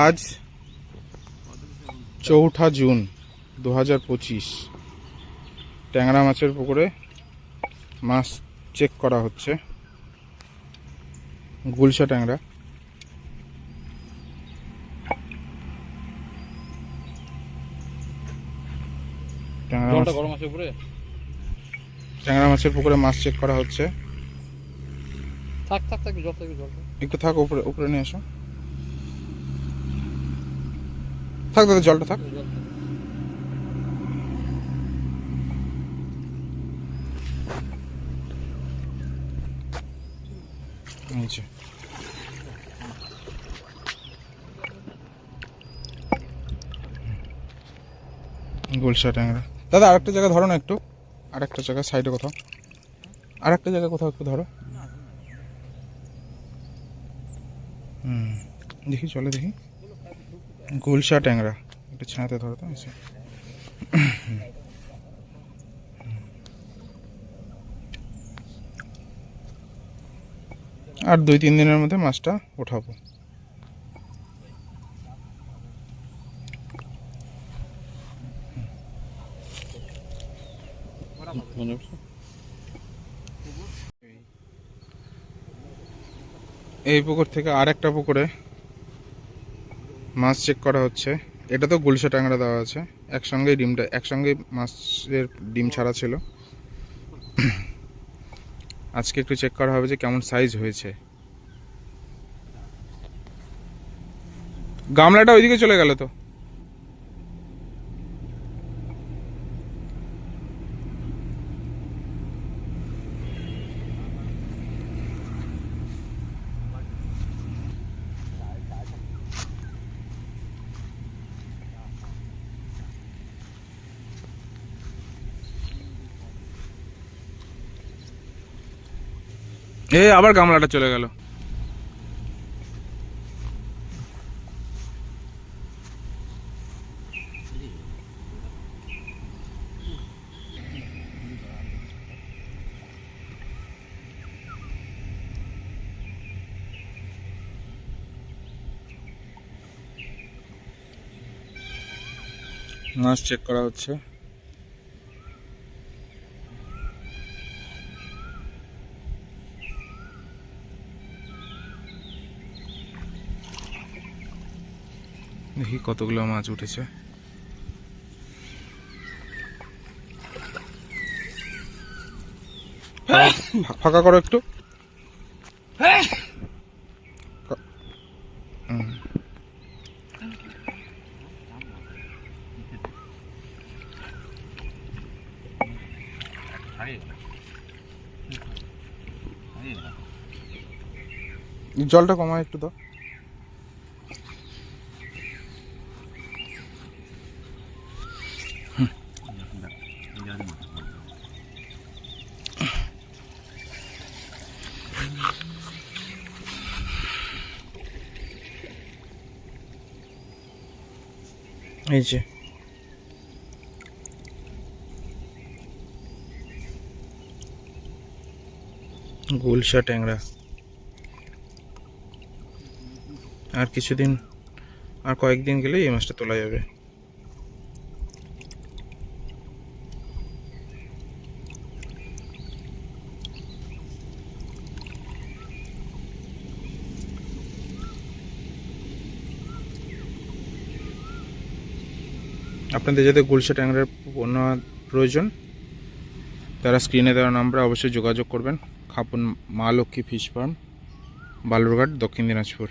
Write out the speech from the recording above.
আজ 4 জুন 2025। ট্যাংরা মাছের পুকুরে মাছ চেক করা হচ্ছে। গুলশা ট্যাংরা। ট্যাংরা মাছের পুকুরে মাছ চেক করা হচ্ছে। একটু থাক, উপরে উপরে নিয়ে আসো। থাক দাদা, জলটা থাক। নিচে গুলশা ট্যাংরা। দাদা আরেকটা জায়গা ধরো না একটু, আরেকটা জায়গা সাইডে কোথাও, আরেকটা জায়গা কোথাও একটু ধরো। দেখি চলে, দেখি। গুলশা ট্যাংরা একটু ছায়াতে ধরো তো। আর 2-3 দিনের মধ্যে মাছটা ওঠাবো। এই পুকুর থেকে আর একটা পুকুরে মাছ চেক করা হচ্ছে। এটা তো গুলশা ট্যাংরা দেওয়া আছে, একসঙ্গেই ডিমটা, একসঙ্গেই মাছের ডিম ছাড়া ছিল। আজকে একটু চেক করা হবে যে কেমন সাইজ হয়েছে। গামলাটা ওইদিকে চলে গেল তো। আবার গামলাটা চলে গেল। মাছ চেক করা হচ্ছে। দেখি কতগুলো মাছ উঠেছে। ফাঁকা করো একটু। জলটা কমায় একটু দাও। এই যে গুলশা ট্যাংরা। আর কিছুদিন, আর কয়েকদিন গেলে এই মাছটা তোলা যাবে। আপনাদের যাদের গুলশা ট্যাংরার পণ্য প্রয়োজন, তারা স্ক্রিনে দেওয়া নাম্বারে অবশ্যই যোগাযোগ করবেন। খাপুন মা লক্ষ্মী ফিশ ফার্ম, বালুরঘাট, দক্ষিণ দিনাজপুর।